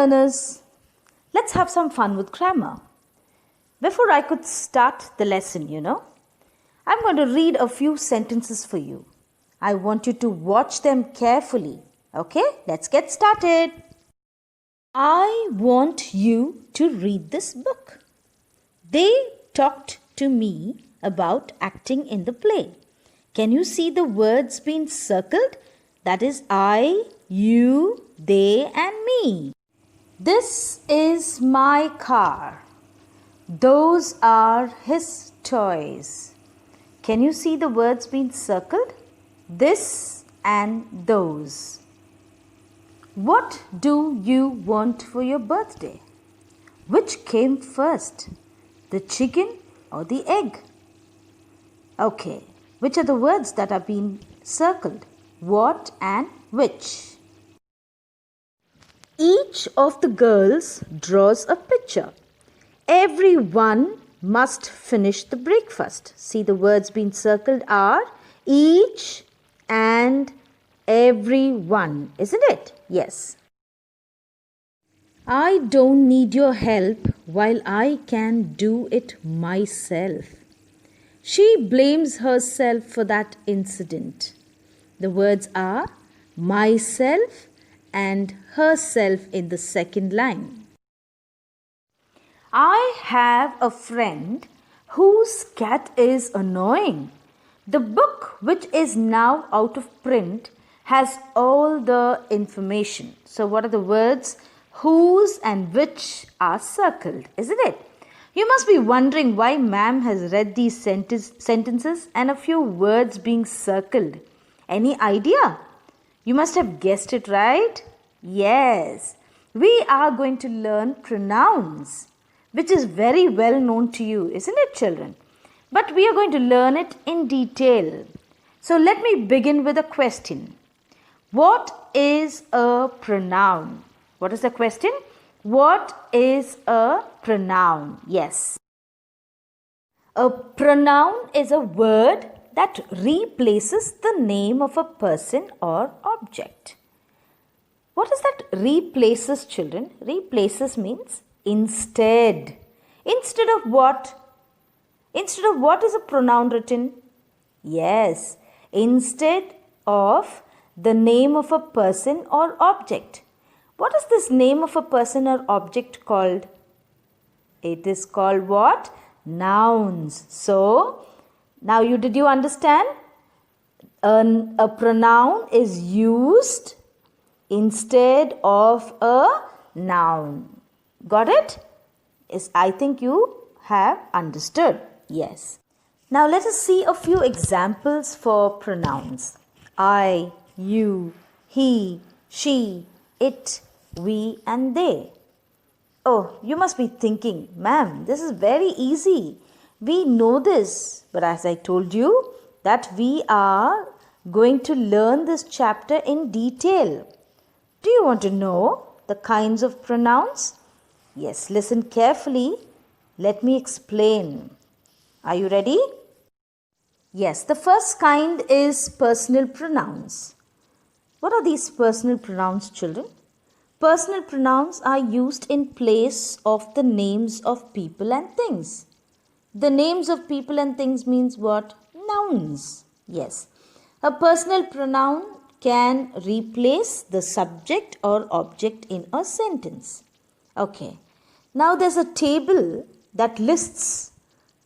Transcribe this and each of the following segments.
learners, let's have some fun with grammar. Before I could start the lesson, I'm going to read a few sentences for you. I want you to watch them carefully. Okay, let's get started. I want you to read this book. They talked to me about acting in the play. Can you see the words being circled? That is I, you, they and me. This is my car. Those are his toys. Can you see the words being circled? This and those. What do you want for your birthday? Which came first, the chicken or the egg? Okay, which are the words that are being circled? What and which? Each of the girls draws a picture. Everyone must finish the breakfast. See, the words being circled are each and everyone, isn't it? Yes. I don't need your help while I can do it myself. She blames herself for that incident. The words are myself and herself in the second line. I have a friend whose cat is annoying. The book, which is now out of print, has all the information. So what are the words whose and which are circled, isn't it? You must be wondering why ma'am has read these sentences and a few words being circled. Any idea? You must have guessed it, right? Yes. We are going to learn pronouns, which is very well known to you, isn't it, children? But we are going to learn it in detail. So let me begin with a question. What is a pronoun? What is the question? What is a pronoun? Yes. A pronoun is a word that replaces the name of a person or object. What is that replaces, children? Replaces means instead. Instead of what? Instead of what is a pronoun written? Yes, instead of the name of a person or object. What is this name of a person or object called? It is called what? Nouns. So, now did you understand? A pronoun is used instead of a noun. Got it? Yes, I think you have understood. Yes. Now let us see a few examples for pronouns. I, you, he, she, it, we and they. Oh, you must be thinking, ma'am, this is very easy. We know this. But as I told you that we are going to learn this chapter in detail. Do you want to know the kinds of pronouns? Yes, listen carefully. Let me explain. Are you ready? Yes, the first kind is personal pronouns. What are these personal pronouns, children? Personal pronouns are used in place of the names of people and things. The names of people and things means what? Nouns. Yes. A personal pronoun can replace the subject or object in a sentence. Okay. Now there's a table that lists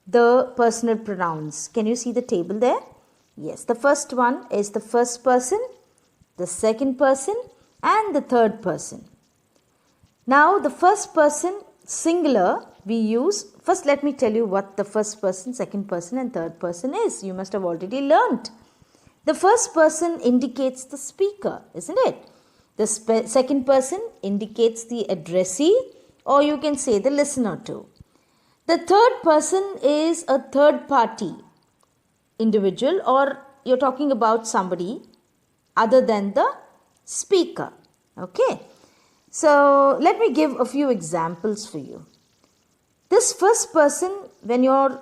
the personal pronouns. Can you see the table there? Yes. The first one is the first person, the second person and the third person. Now the first person singular we use. First let me tell you what the first person, second person and third person is. You must have already learnt. The first person indicates the speaker, isn't it? The second person indicates the addressee, or you can say the listener too. The third person is a third party individual, or you're talking about somebody other than the speaker. Okay. So let me give a few examples for you. This first person, when you're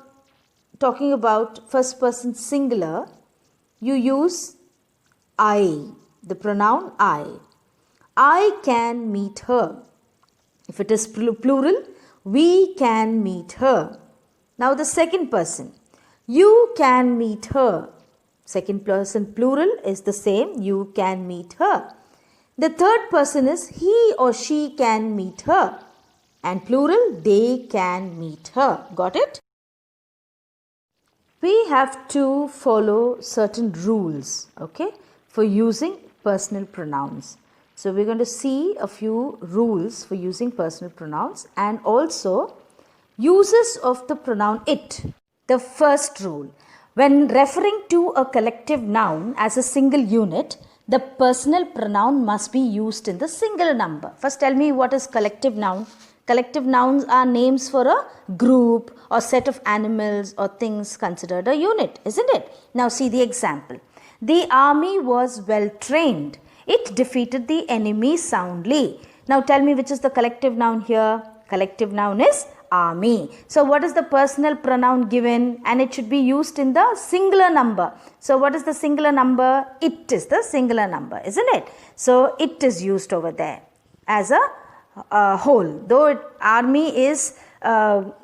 talking about first person singular, you use I, the pronoun I. I can meet her. If it is plural, we can meet her. Now the second person, you can meet her. Second person plural is the same, you can meet her. The third person is he or she can meet her. And plural, they can meet her. Got it? We have to follow certain rules, okay, for using personal pronouns. So we're going to see a few rules for using personal pronouns and also uses of the pronoun it. The first rule, when referring to a collective noun as a single unit, the personal pronoun must be used in the singular number. First tell me what is collective noun. Collective nouns are names for a group or set of animals or things considered a unit, isn't it? Now see the example. The army was well trained. It defeated the enemy soundly. Now tell me which is the collective noun here. Collective noun is army. So what is the personal pronoun given? And it should be used in the singular number. So what is the singular number? It is the singular number, isn't it? So it is used over there as a whole. Though army is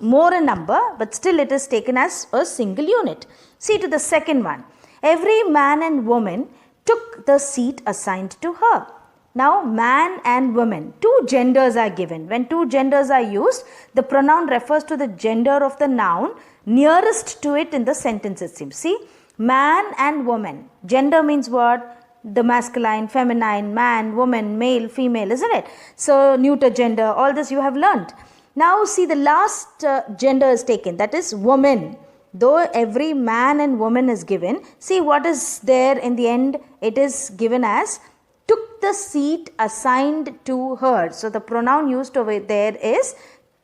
more a number, but still it is taken as a single unit. See to the second one. Every man and woman took the seat assigned to her. Now man and woman, two genders are given. When two genders are used, the pronoun refers to the gender of the noun nearest to it in the sentence, it seems. See, man and woman. Gender means what? The masculine, feminine, man, woman, male, female, isn't it? So neuter gender, all this you have learnt. Now see the last gender is taken, that is woman. Though every man and woman is given, see what is there in the end? It is given as took the seat assigned to her. So the pronoun used over there is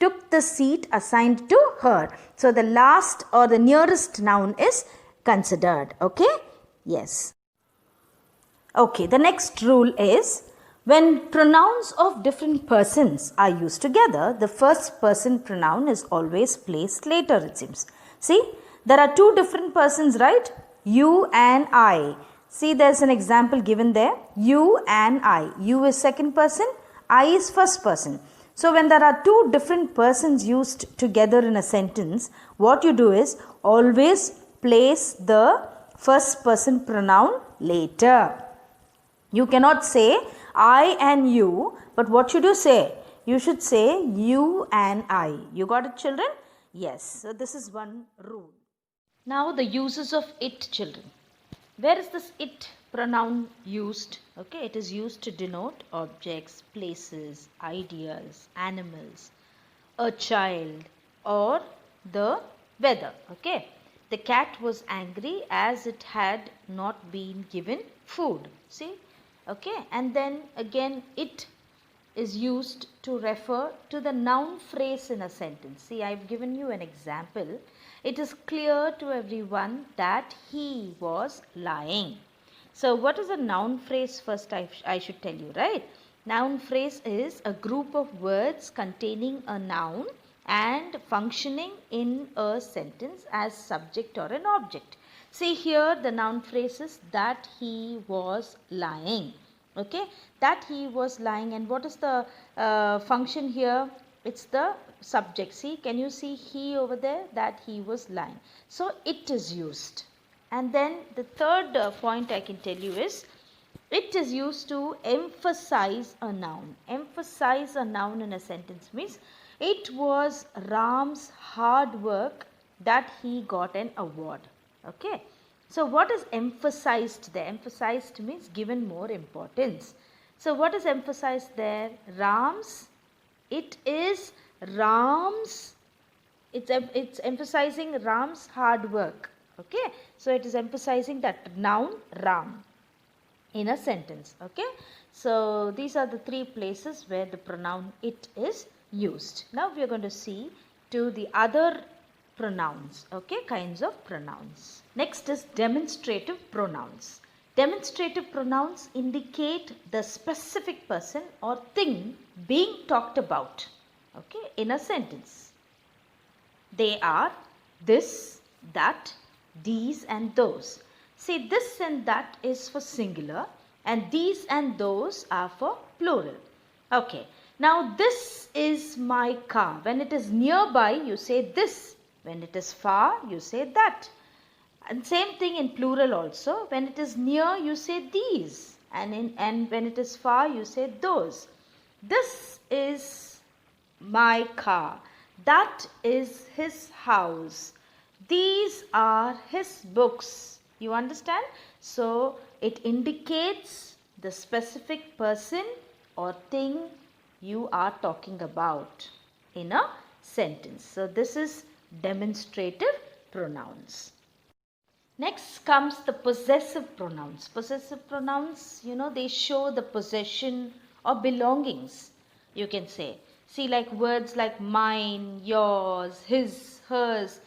took the seat assigned to her. So the last or the nearest noun is considered. Okay? Yes. Okay, the next rule is when pronouns of different persons are used together, the first person pronoun is always placed later, it seems. See, there are two different persons, right? You and I. See, there's an example given there. You and I. You is second person, I is first person. So when there are two different persons used together in a sentence, what you do is always place the first person pronoun later. You cannot say I and you, but what should you say? You should say you and I. You got it, children? Yes. So this is one rule. Now the uses of it, children. Where is this it pronoun used? Okay, it is used to denote objects, places, ideas, animals, a child or the weather. Okay. The cat was angry as it had not been given food. See? Okay, and then again it is used to refer to the noun phrase in a sentence. See, I've given you an example. It is clear to everyone that he was lying. So what is a noun phrase first? I should tell you, right? Noun phrase is a group of words containing a noun and functioning in a sentence as subject or an object. See here the noun phrase is that he was lying. Okay, that he was lying, and what is the function here? It's the subject. See, can you see he over there? That he was lying. So it is used. And then the third point I can tell you is it is used to emphasize a noun. Emphasize a noun in a sentence means it was Ram's hard work that he got an award. Okay. So what is emphasized there? Emphasized means given more importance. So what is emphasized there? Ram's. It is Ram's. It's emphasizing Ram's hard work. Okay. So it is emphasizing that noun Ram in a sentence. Okay. So these are the three places where the pronoun it is used. Now we are going to see to the other pronouns, okay, kinds of pronouns. Next is demonstrative pronouns. Demonstrative pronouns indicate the specific person or thing being talked about, okay, in a sentence. They are this, that, these and those. See, this and that is for singular and these and those are for plural. Okay. Now this is my car. When it is nearby, you say this. When it is far, you say that. And same thing in plural also. When it is near, you say these. And when it is far, you say those. This is my car. That is his house. These are his books. You understand? So it indicates the specific person or thing you are talking about in a sentence. So this is demonstrative pronouns. Next comes the possessive pronouns. Possessive pronouns, they show the possession or belongings, you can say. See, like words like mine, yours, his, hers.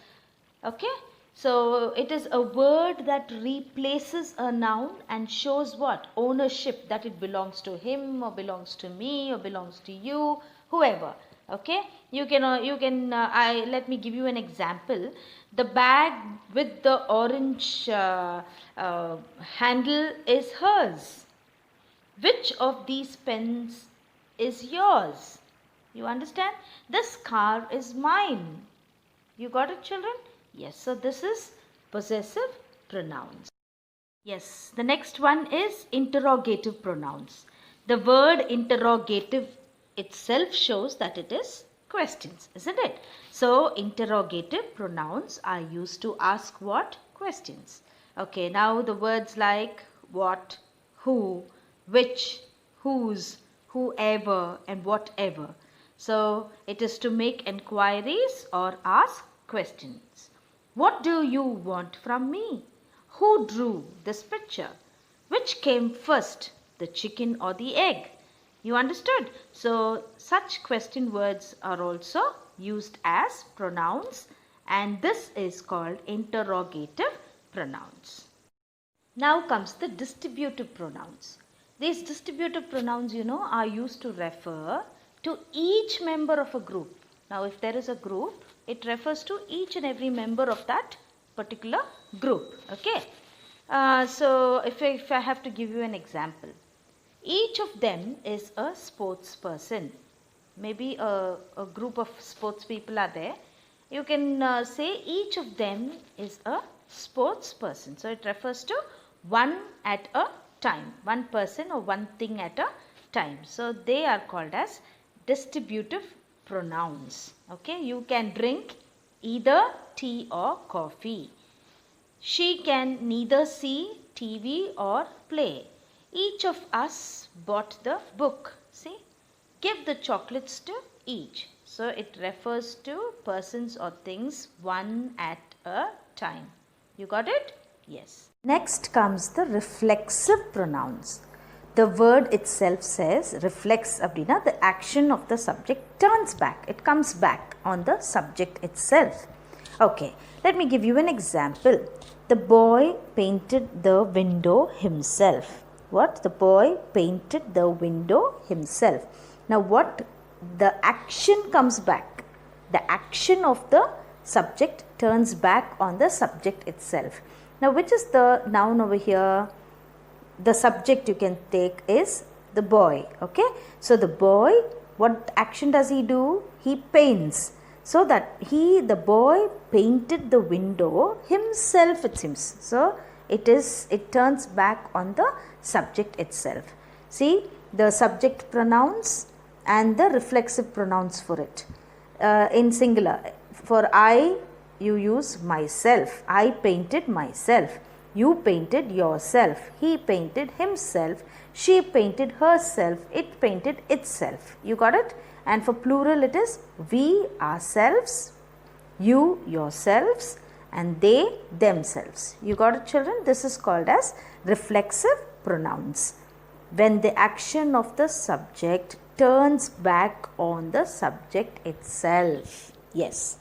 Okay? So it is a word that replaces a noun and shows what? Ownership, that it belongs to him or belongs to me or belongs to you, whoever. Okay? Let me give you an example. The bag with the orange handle is hers. Which of these pens is yours? You understand? This car is mine. You got it, children? Yes, so this is possessive pronouns. Yes, the next one is interrogative pronouns. The word interrogative itself shows that it is questions, isn't it? So, interrogative pronouns are used to ask what? Questions. Okay, now the words like what, who, which, whose, whoever and whatever. So, it is to make enquiries or ask questions. What do you want from me? Who drew this picture? Which came first, the chicken or the egg? You understood? So, such question words are also used as pronouns, and this is called interrogative pronouns. Now comes the distributive pronouns. These distributive pronouns, are used to refer to each member of a group. Now, if there is a group, it refers to each and every member of that particular group. Okay. So, if I have to give you an example, each of them is a sports person. Maybe a group of sports people are there. You can say each of them is a sports person. So, it refers to one at a time, one person or one thing at a time. So, they are called as distributive pronouns. Okay, you can drink either tea or coffee. She can neither see TV or play. Each of us bought the book. See, give the chocolates to each. So it refers to persons or things one at a time. You got it? Yes. Next comes the reflexive pronouns. The word itself says reflex abdina, the action of the subject turns back. It comes back on the subject itself. Okay, let me give you an example. The boy painted the window himself. What? The boy painted the window himself. Now what? The action comes back. The action of the subject turns back on the subject itself. Now which is the noun over here? The subject you can take is the boy. Okay. So the boy, what action does he do? He paints. So that the boy painted the window himself, it seems. So it turns back on the subject itself. See the subject pronouns and the reflexive pronouns for it. In singular, for I, you use myself. I painted myself. You painted yourself. He painted himself. She painted herself. It painted itself. You got it? And for plural it is we ourselves, you yourselves, and they themselves. You got it, children? This is called as reflexive pronouns. When the action of the subject turns back on the subject itself. Yes.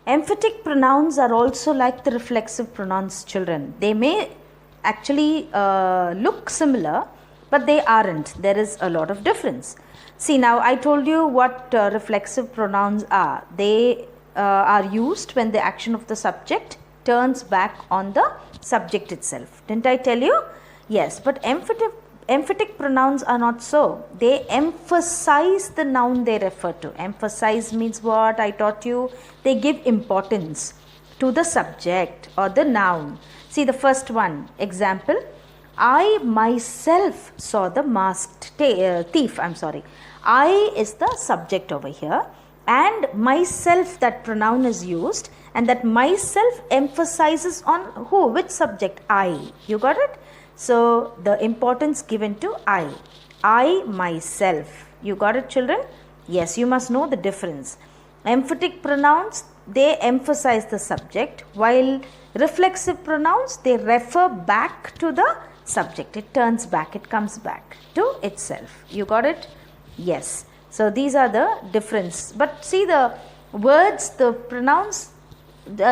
Emphatic pronouns are also like the reflexive pronouns, children. They may actually look similar, but they aren't. There is a lot of difference. See, now I told you what reflexive pronouns are. They are used when the action of the subject turns back on the subject itself. Didn't I tell you? Yes, but emphatic pronouns are not so. They emphasize the noun they refer to. Emphasize means what? I taught you. They give importance to the subject or the noun. See the first one. Example. I myself saw the masked thief. I is the subject over here, and myself, that pronoun is used, and that myself emphasizes on who? Which subject? I. You got it? So the importance given to I myself. You got it, children? Yes, you must know the difference. Emphatic pronouns, they emphasize the subject, while reflexive pronouns, they refer back to the subject. It turns back, it comes back to itself. You got it? Yes. So these are the difference. But see, the words, the pronouns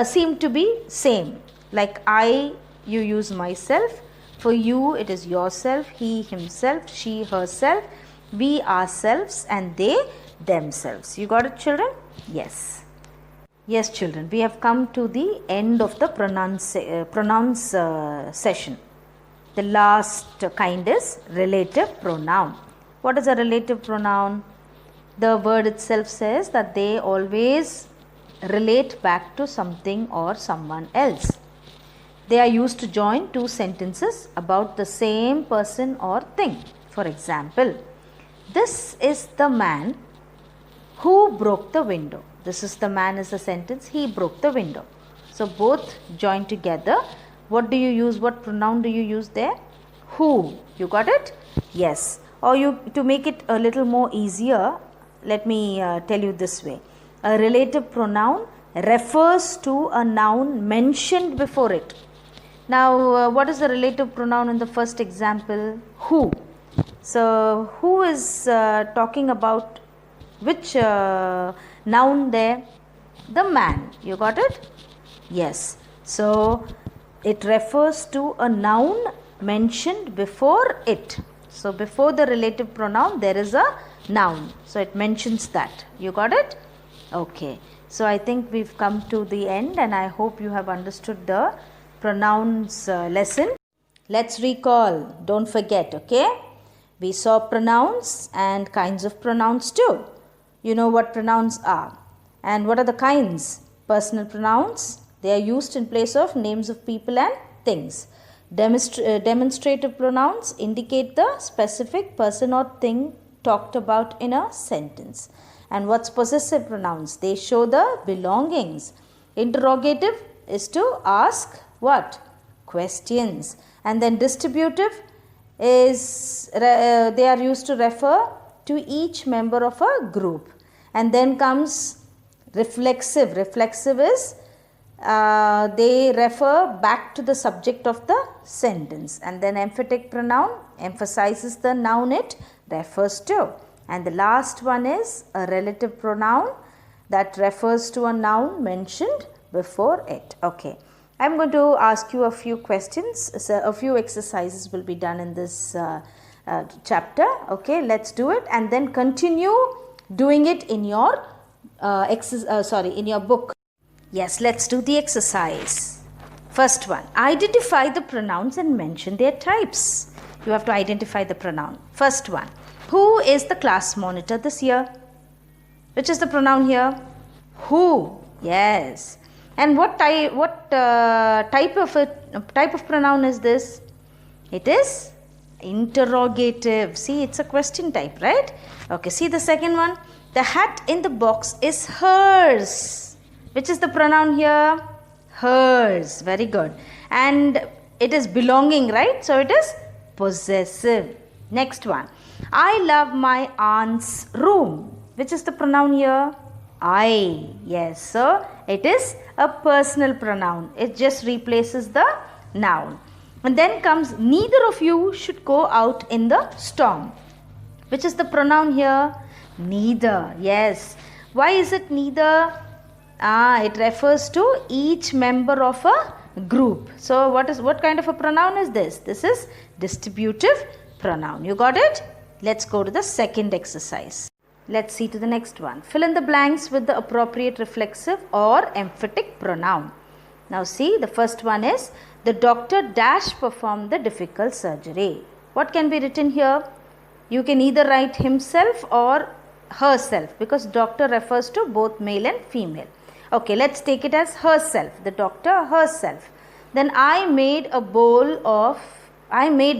seem to be same. Like I, you use myself. For you, it is yourself, he, himself, she, herself, we, ourselves, and they, themselves. You got it, children? Yes. Yes, children, we have come to the end of the pronouns session. The last kind is relative pronoun. What is a relative pronoun? The word itself says that they always relate back to something or someone else. They are used to join two sentences about the same person or thing. For example, this is the man who broke the window. This is the man is a sentence, he broke the window. So both join together. What do you use? What pronoun do you use there? Who. You got it? Yes. Or to make it a little more easier, let me tell you this way. A relative pronoun refers to a noun mentioned before it. Now, what is the relative pronoun in the first example? Who. So, who is talking about which noun there? The man. You got it? Yes. So, it refers to a noun mentioned before it. So, before the relative pronoun, there is a noun. So, it mentions that. You got it? Okay. So, I think we've come to the end, and I hope you have understood the pronouns lesson. Let's recall. Don't forget, okay? We saw pronouns and kinds of pronouns too. You know what pronouns are. And what are the kinds? Personal pronouns. They are used in place of names of people and things. Demonstrative pronouns indicate the specific person or thing talked about in a sentence. And what's possessive pronouns? They show the belongings. Interrogative is to ask what? Questions. And then distributive is, they are used to refer to each member of a group. And then comes reflexive. Reflexive is, they refer back to the subject of the sentence. And then emphatic pronoun emphasizes the noun it refers to. And the last one is a relative pronoun that refers to a noun mentioned before it. Okay. I am going to ask you a few questions. So a few exercises will be done in this chapter. Okay, let's do it and then continue doing it in your in your book. Yes, let's do the exercise. First one, identify the pronouns and mention their types. You have to identify the pronoun. First one, who is the class monitor this year? Which is the pronoun here? Who. Yes. And what type of pronoun is this? It is interrogative. See, it's a question type, right? Okay, see the second one. The hat in the box is hers. Which is the pronoun here? Hers. Very good. And it is belonging, right? So it is possessive. Next one. I love my aunt's room. Which is the pronoun here? I. Yes. So it is a personal pronoun. It just replaces the noun. And then comes neither of you should go out in the storm. Which is the pronoun here? Neither. Yes. Why is it neither? It refers to each member of a group. So what kind of a pronoun is this? This is distributive pronoun. You got it? Let's go to the second exercise. Let's see to the next one. Fill in the blanks with the appropriate reflexive or emphatic pronoun. Now see, the first one is the doctor dash performed the difficult surgery. What can be written here? You can either write himself or herself, because doctor refers to both male and female. Okay, let's take it as herself, the doctor herself. Then I made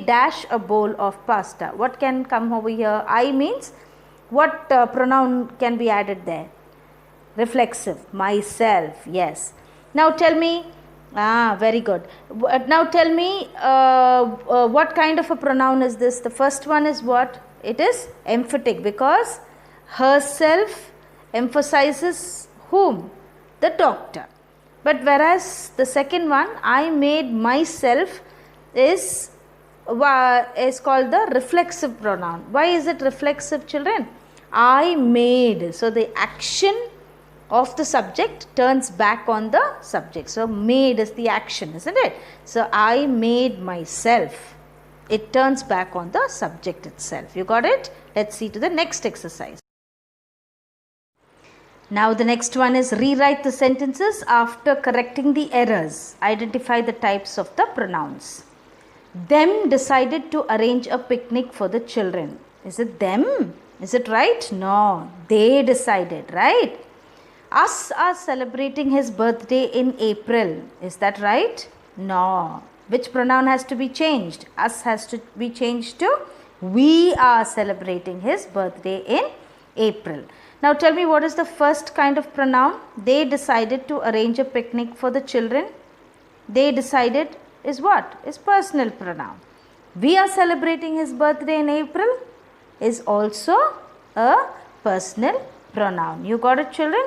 dash a bowl of pasta. What can come over here? I means what pronoun can be added there? Reflexive, myself, yes. Now tell me, very good. Now tell me what kind of a pronoun is this? The first one is what? It is emphatic, because herself emphasizes whom? The doctor. But whereas the second one, I made myself, is called the reflexive pronoun. Why is it reflexive, children? I made. So the action of the subject turns back on the subject. So made is the action, isn't it? So I made myself. It turns back on the subject itself. You got it? Let's see to the next exercise. Now the next one is rewrite the sentences after correcting the errors. Identify the types of the pronouns. Them decided to arrange a picnic for the children. Is it them? Is it right? No, they decided, right? Us are celebrating his birthday in April. Is that right? No. Which pronoun has to be changed? Us has to be changed to we are celebrating his birthday in April. Now tell me, what is the first kind of pronoun? They decided to arrange a picnic for the children. They decided is what? Is personal pronoun. We are celebrating his birthday in April is also a personal pronoun. You got it, children?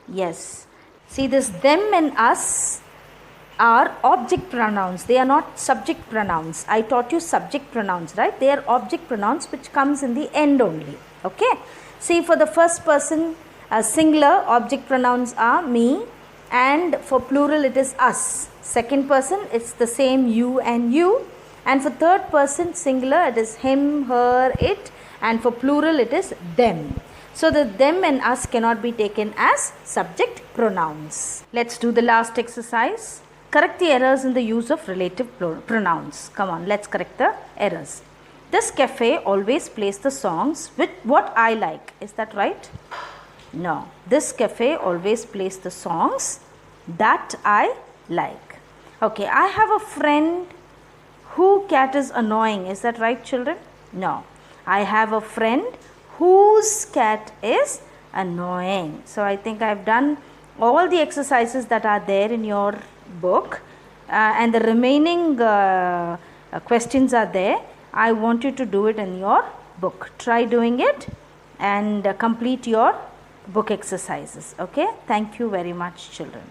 Yes. See, this them and us are object pronouns. They are not subject pronouns. I taught you subject pronouns, right? They are object pronouns which comes in the end only. Okay. See, for the first person singular, object pronouns are me, and for plural it is us. Second person, it's the same you and you, and for third person singular it is him, her, it, and for plural it is them. So the them and us cannot be taken as subject pronouns. Let's do the last exercise. Correct the errors in the use of relative pronouns. Come on, let's correct the errors. This cafe always plays the songs with what I like. Is that right? No. This cafe always plays the songs that I like. Okay, I have a friend whose cat is annoying. Is that right, children? No. I have a friend whose cat is annoying. So I think I have done all the exercises that are there in your book, and the remaining questions are there. I want you to do it in your book. Try doing it and complete your book exercises. Okay. Thank you very much, children.